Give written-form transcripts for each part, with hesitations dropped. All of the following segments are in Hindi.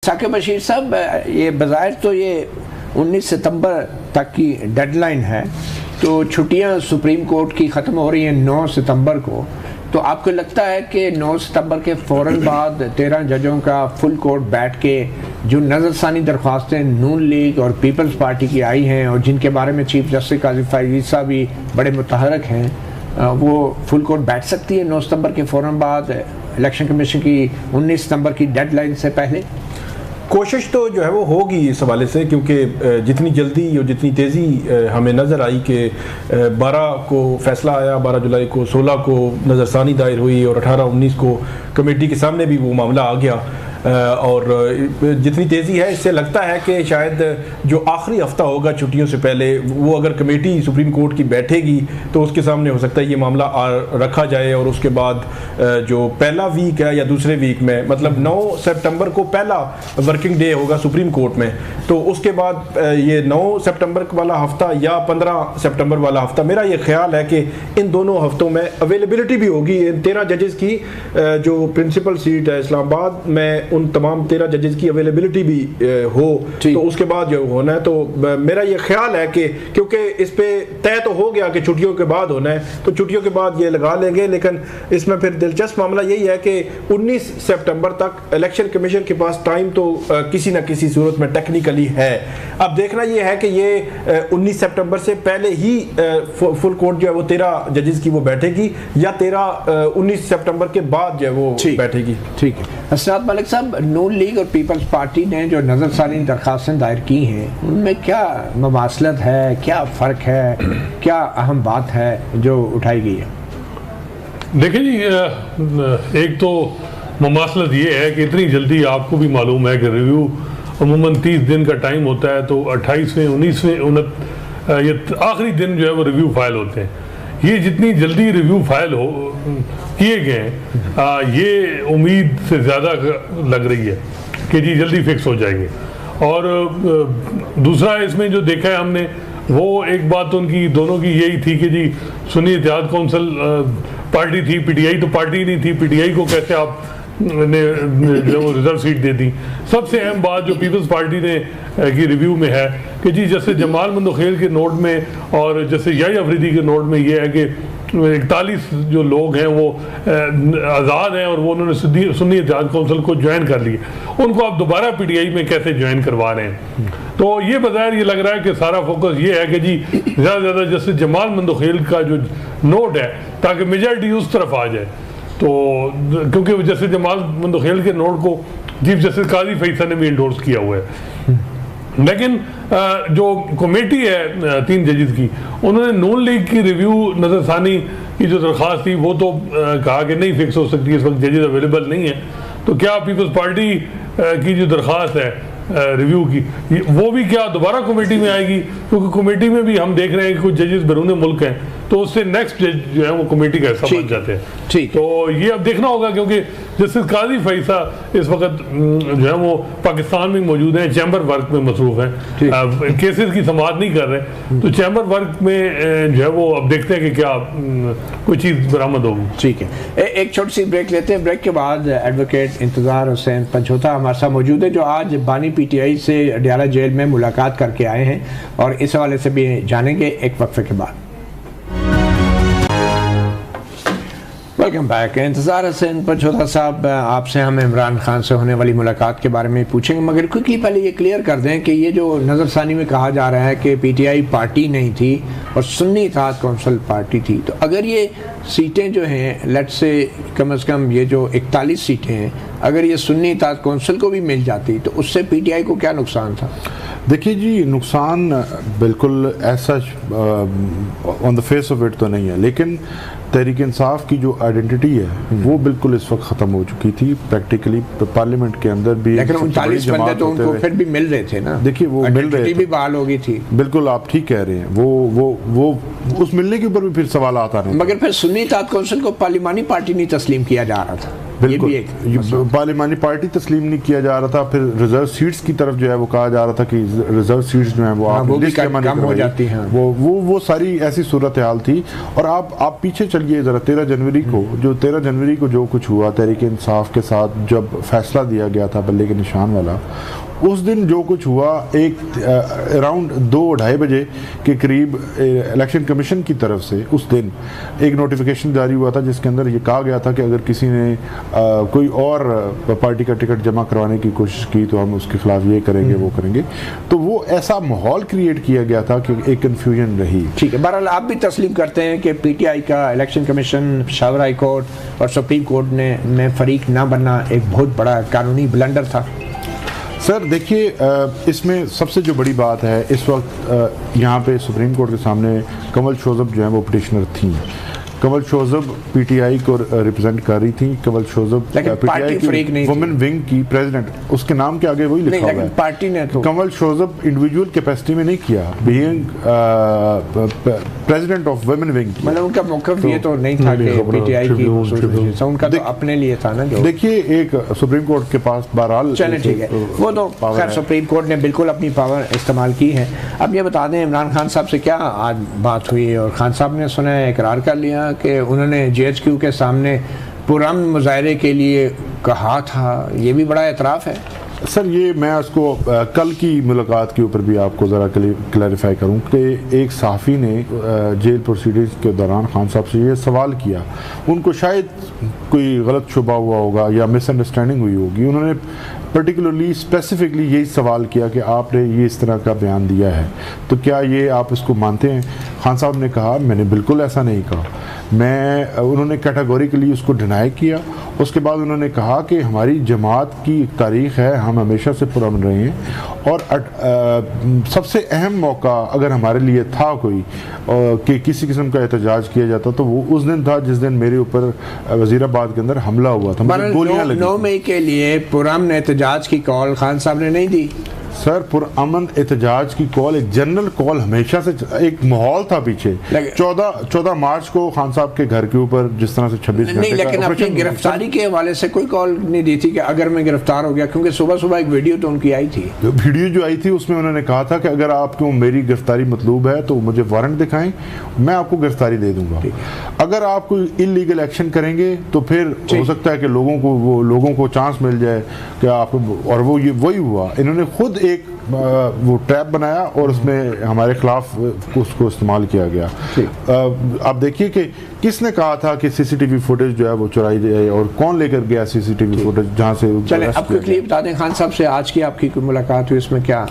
साकिब बशीर साहब, ये बज़ाहिर तो ये 19 सितंबर तक की डेडलाइन है, तो छुट्टियां सुप्रीम कोर्ट की ख़त्म हो रही हैं 9 सितंबर को, तो आपको लगता है कि 9 सितंबर के फ़ौरन बाद 13 जजों का फुल कोर्ट बैठ के जो नज़रसानी दरख्वास्तें नून लीग और पीपल्स पार्टी की आई हैं और जिनके बारे में चीफ जस्टिस काजी फायज़ साहब भी बड़े मुतहरक हैं, वो फुल कोर्ट बैठ सकती है 9 सितंबर के फ़ौरन बाद इलेक्शन कमीशन की 19 सितंबर की डेडलाइन से पहले? कोशिश तो जो है वो होगी इस हवाले से, क्योंकि जितनी जल्दी और जितनी तेज़ी हमें नज़र आई कि 12 को फैसला आया, 12 जुलाई को, 16 को नज़रसानी दायर हुई और 18-19 को कमेटी के सामने भी वो मामला आ गया, और जितनी तेज़ी है इससे लगता है कि शायद जो आखिरी हफ्ता होगा छुट्टियों से पहले, वो अगर कमेटी सुप्रीम कोर्ट की बैठेगी तो उसके सामने हो सकता है ये मामला रखा जाए, और उसके बाद जो पहला वीक है या दूसरे वीक में, मतलब 9 सितंबर को पहला वर्किंग डे होगा सुप्रीम कोर्ट में, तो उसके बाद ये 9 सितंबर वाला हफ्ता या 15 सितंबर वाला हफ्ता, मेरा ये ख्याल है कि इन दोनों हफ्तों में अवेलेबिलिटी भी होगी 13 जजेस की। जो प्रिंसिपल सीट है इस्लामाबाद में, उन तमाम 13 जजेस की अवेलेबिलिटी भी हो, तो उसके बाद जो होना है, तो मेरा ये ख्याल है कि क्योंकि इस पे तय तो हो गया कि छुट्टियों के बाद होना है, तो छुट्टियों के बाद ये लगा लेंगे। लेकिन इसमें फिर दिलचस्प मामला यही है कि 19 सितंबर तक इलेक्शन कमीशन के पास टाइम तो किसी न किसी सूरत में टेक्निकली है। अब देखना ये है कि ये 19 सितंबर से पहले ही फुल कोर्ट जो है वो 13 जजेस की वो बैठेगी, या 19 सितंबर के बाद जो है वो बैठेगी। ठीक है असरात मलिक साहब, नून लीग और पीपल्स पार्टी ने जो नज़रसानी दरख्वास्तें दायर की हैं, उनमें क्या ममासलत है, क्या फ़र्क है, क्या अहम बात है जो उठाई गई है? देखिए जी, एक तो ममासलत ये है कि इतनी जल्दी, आपको भी मालूम है कि रिव्यू अमूमन 30 दिन का टाइम होता है, तो 28वें 19वें ये आखिरी दिन जो है वो रिव्यू फाइल होते हैं। ये जितनी जल्दी रिव्यू फाइल हो किए गए हैं, ये उम्मीद से ज़्यादा लग रही है कि जी जल्दी फिक्स हो जाएंगे। और दूसरा इसमें जो देखा है हमने, वो एक बात उनकी दोनों की यही थी कि जी सुन्नी इत्तेहाद कौंसिल पार्टी थी, पीटीआई तो पार्टी नहीं थी, पीटीआई को कैसे आप ने जो रिजर्व सीट दे दी। सबसे अहम बात जो पीपल्स पार्टी ने की रिव्यू में है कि जी जैसे जमाल मंदोखेल के नोट में और जैसे याही अफरीदी के नोट में ये है कि 41 जो लोग हैं वो आज़ाद हैं और वो उन्होंने सुन्नी इत्तेहाद कौंसिल को ज्वाइन कर लिए, उनको आप दोबारा पीटीआई में कैसे ज्वाइन करवा रहे हैं? तो ये बज़ाहिर ये लग रहा है कि सारा फोकस ये है कि जी ज़्यादा से ज़्यादा जैसे जमाल मंदोखेल का जो नोट है, ताकि मेजॉरिटी उस तरफ आ जाए। तो क्योंकि जैसे जमाल मंदोखेल के नोट को चीफ जस्टिस काजी फैज़ साहब ने भी इंडोर्स किया हुआ है, लेकिन जो कमेटी है 3 जजेस की, उन्होंने नून लीग की रिव्यू नज़रसानी की जो दरख्वास्त थी वो तो कहा कि नहीं फिक्स हो सकती, इस वक्त जजेस अवेलेबल नहीं है। तो क्या पीपल्स पार्टी की जो दरख्वास्त है रिव्यू की, वो भी क्या दोबारा कमेटी में आएगी? क्योंकि कमेटी में भी हम देख रहे हैं कि कुछ जजेस बैरून मुल्क हैं, तो उससे नेक्स्ट जज जो है वो कमेटी का हिस्सा बन जाते हैं। ठीक, तो ये अब देखना होगा, क्योंकि जस्टिस काजी फैज़ साहब इस वक्त जो है वो पाकिस्तान में मौजूद हैं, चैम्बर वर्क में मसरूफ हैं, केसेस की समाअत नहीं कर रहे, तो चैम्बर वर्क में जो है वो अब देखते हैं कि क्या कोई चीज़ बरामद होगी। ठीक है, एक छोटी सी ब्रेक लेते हैं। ब्रेक के बाद एडवोकेट इंतज़ार हुसैन पंचोता हमारे साथ मौजूद है, जो आज बानी पीटीआई से अडियाला जेल में मुलाकात करके आए हैं, और इस हवाले से भी जानेंगे एक वक्फे के बाद। Welcome back. इंतज़ार हुसैन पंचोता साहब, आपसे हम इमरान खान से होने वाली मुलाकात के बारे में पूछेंगे, मगर क्विकली पहले ये क्लियर कर दें कि ये जो नज़रसानी में कहा जा रहा है कि पीटीआई पार्टी नहीं थी और सुन्नी इत्तेहाद कौंसिल पार्टी थी, तो अगर ये सीटें जो हैं लेट्स से कम ये जो 41 सीटें हैं, अगर ये सुन्नी इत्तेहाद कौंसिल को भी मिल जाती तो उससे पीटीआई को क्या नुकसान था? देखिए जी, नुकसान बिल्कुल ऐसा on the face of it तो नहीं है, लेकिन तहरीक इंसाफ की जो आइडेंटिटी है वो बिल्कुल इस वक्त ख़त्म हो चुकी थी प्रैक्टिकली पार्लियामेंट के अंदर भी। लेकिन 39 बंदे तो उनको फिर भी मिल रहे थे ना। देखिए वो मिल रहे थे, भी बहाल हो गई थी। बिल्कुल आप ठीक कह रहे हैं, वो उस मिलने के ऊपर भी फिर सवाल आता रहे। मगर फिर सुन्नी इत्तेहाद कौंसिल को पार्लिमानी पार्टी नहीं तस्लीम किया जा रहा था। ये भी एक पार्लिमानी पार्टी तस्लीम नहीं किया जा रहा था, फिर रिजर्व सीट्स की तरफ जो है वो कहा जा रहा था कि रिजर्व सीट्स जो है वो आप लिस्ट जमा नहीं हो जाती हैं, वो सारी ऐसी सूरत हाल थी। और आप पीछे चलिए ज़रा 13 जनवरी को जो कुछ हुआ तहरीक इंसाफ के साथ जब फैसला दिया गया था बल्ले के निशान वाला, उस दिन जो कुछ हुआ, एक अराउंड 2-2:30 बजे के करीब इलेक्शन कमीशन की तरफ से उस दिन एक नोटिफिकेशन जारी हुआ था जिसके अंदर ये कहा गया था कि अगर किसी ने कोई और पार्टी का टिकट जमा करवाने की कोशिश की तो हम उसके खिलाफ ये करेंगे वो करेंगे। तो वो ऐसा माहौल क्रिएट किया गया था कि एक कन्फ्यूजन रही। ठीक है, बहरहाल आप भी तस्लीम करते हैं कि पीटीआई का election commission, Peshawar high court और सुप्रीम कोर्ट में फरीक ना बनना एक बहुत बड़ा कानूनी ब्लंडर था। सर देखिए, इसमें सबसे जो बड़ी बात है इस वक्त यहाँ पे सुप्रीम कोर्ट के सामने कंवल शोजब जो है वो पिटिशनर थी। कंवल शोजब पीटीआई को रिप्रेजेंट कर रही थी। कंवल शोजब पीटीआई की वुमेन विंग की प्रेसिडेंट, उसके नाम के आगे वही लिखा हुआ है। पार्टी ने तो कंवल शोजब इंडिविजुअल कैपेसिटी में नहीं किया, being president of women wing, मतलब उनका मौक़िफ़ ये तो नहीं था कि पीटीआई की उनका तो अपने लिए था ना। जो देखिए एक सुप्रीम कोर्ट के पास बहरहाल, चले ठीक है, वो तो खैर सुप्रीम कोर्ट ने बिल्कुल अपनी पावर इस्तेमाल की है। अब ये बता दें इमरान खान साहब से क्या आज बात हुई, और खान साहब ने सुना है इकरार कर लिया कि उन्होंने जीएचक्यू के सामने पुरअमन मुजाहरे के लिए कहा था। ये भी बड़ा एतराफ़ है। सर ये मैं उसको कल की मुलाकात के ऊपर भी आपको ज़रा क्लैरिफाई करूं कि एक सहाफ़ी ने जेल प्रोसीडिंग्स के दौरान खान साहब से ये सवाल किया, उनको शायद कोई गलत शुबा हुआ होगा या मिसअंडरस्टैंडिंग हुई होगी। उन्होंने पर्टिकुलरली स्पेसिफिकली यही सवाल किया कि आपने ये इस तरह का बयान दिया है तो क्या ये आप इसको मानते हैं? खान साहब ने कहा मैंने बिल्कुल ऐसा नहीं कहा। उन्होंने कैटेगोरिकली उसको डिनाई किया। उसके बाद उन्होंने कहा कि हमारी जमात की एक तारीख़ है, हम हमेशा से पुरअमन रहे हैं और सबसे अहम मौका अगर हमारे लिए था कोई कि किसी किस्म का एहतजाज किया जाता तो वो उस दिन था जिस दिन मेरे ऊपर वज़ीराबाद के अंदर हमला हुआ था, मुझे गोलियां लगी। 9 मई के लिए पुरअमन एहतजाज की कॉल खान साहब ने नहीं दी। सर पुरअमन एहतजाज की कॉल एक जनरल कॉल हमेशा से, एक माहौल था पीछे। 14 मार्च को खान साहब के घर के ऊपर जिस तरह से 26 घंटे नहीं, लेकिन अपनी गिरफ्तारी के हवाले से कोई कॉल नहीं दी थी कि अगर मैं गिरफ्तार हो गया, क्योंकि सुबह एक वीडियो तो उनकी आई थी। वीडियो जो आई थी उसमें उन्होंने कहा था कि अगर आपको मेरी गिरफ्तारी मतलूब है तो मुझे वारंट दिखाएं, मैं आपको गिरफ्तारी दे दूंगा। अगर आप कोई इलीगल एक्शन करेंगे तो फिर हो सकता है कि लोगों को चांस मिल जाए कि आपको, और वो वही हुआ। इन्होंने खुद एक वो ट्रैप बनाया और उसमें हमारे खिलाफ उसको इस्तेमाल किया गया। आप देखिए कि किसने कहा था कि सीसीटीवी फुटेज जो है वो चुराई जाए और कौन लेकर गया सीसीटीवी फुटेज जहां से। चले अब क्विकली बता दें खान साहब से आज की आपकी कोई मुलाकात हुई, इसमें क्या?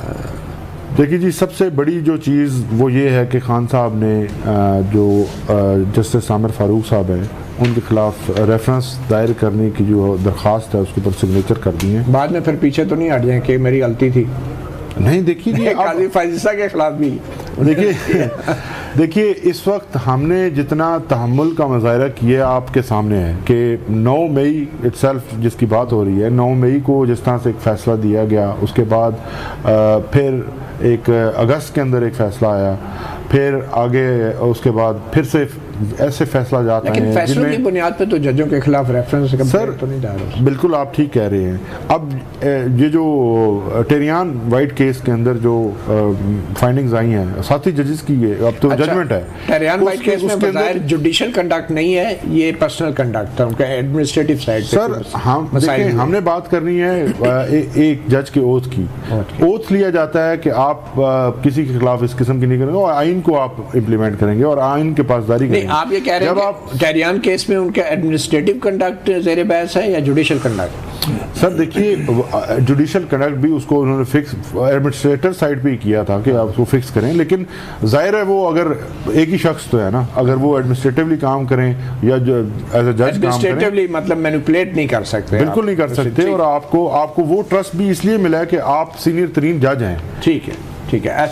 देखिए जी, सबसे बड़ी जो चीज़ वो ये है कि खान साहब ने जो जस्टिस आमिर फारूक साहब हैं उनके खिलाफ रेफरेंस दायर करने की जो दरख्वास्त है उसके ऊपर सिग्नेचर कर दी है। बाद में फिर पीछे तो नहीं हट जाए कि मेरी गलती थी? नहीं, देखिए काजी फाजिसा के खिलाफ भी देखिए इस वक्त हमने जितना तहम्मुल का मुजाहरा किया आपके सामने है कि 9 मई इटसेल्फ जिसकी बात हो रही है, 9 मई को जिस तरह से एक फ़ैसला दिया गया, उसके बाद फिर एक अगस्त के अंदर एक फ़ैसला आया, फिर आगे उसके बाद फिर से ऐसे फैसला जाता है। लेकिन फैसलों की बुनियाद पे तो जजों के खिलाफ रेफरेंस सर तो नहीं जा रहा। बिल्कुल आप ठीक कह रहे हैं। अब ये जो टेरियान वाइट केस के अंदर जो फाइंडिंग्स आई हैं साथ ही जजेस की, ये अब तो जजमेंट है। टेरियान वाइट केस में बजाय जुडिशियल कंडक्ट नहीं है, ये पर्सनल कंडक्ट था उनका एडमिनिस्ट्रेटिव साइड। सर हमने बात करनी है एक जज के ओथ की। ओथ लिया जाता है कि आप किसी के खिलाफ इस किस्म की नहीं करेंगे और आइन को आप इम्प्लीमेंट करेंगे और आइन के पासदारी करेंगे। आप ये कह रहे हैं कि टेरियान केस में उनका एडमिनिस्ट्रेटिव कंडक्ट ज़ेर बहस है या जुडिशियल कंडक्ट? सर देखिए जुडिशियल कंडक्ट भी उसको उन्होंने फिक्स एडमिनिस्ट्रेटर साइड पे ही किया था कि आप उसको फिक्स करें, लेकिन जाहिर है वो अगर एक ही शख्स तो है ना, अगर वो एडमिनिस्ट्रेटिवली काम करें या एज अ जज एडमिनिस्ट्रेटिवली मतलब मैनिपुलेट नहीं कर सकते, बिल्कुल नहीं कर सकते। और आपको वो ट्रस्ट भी इसलिए मिला है कि आप सीनियर तरीन जज हैं। ठीक है। अच्छा।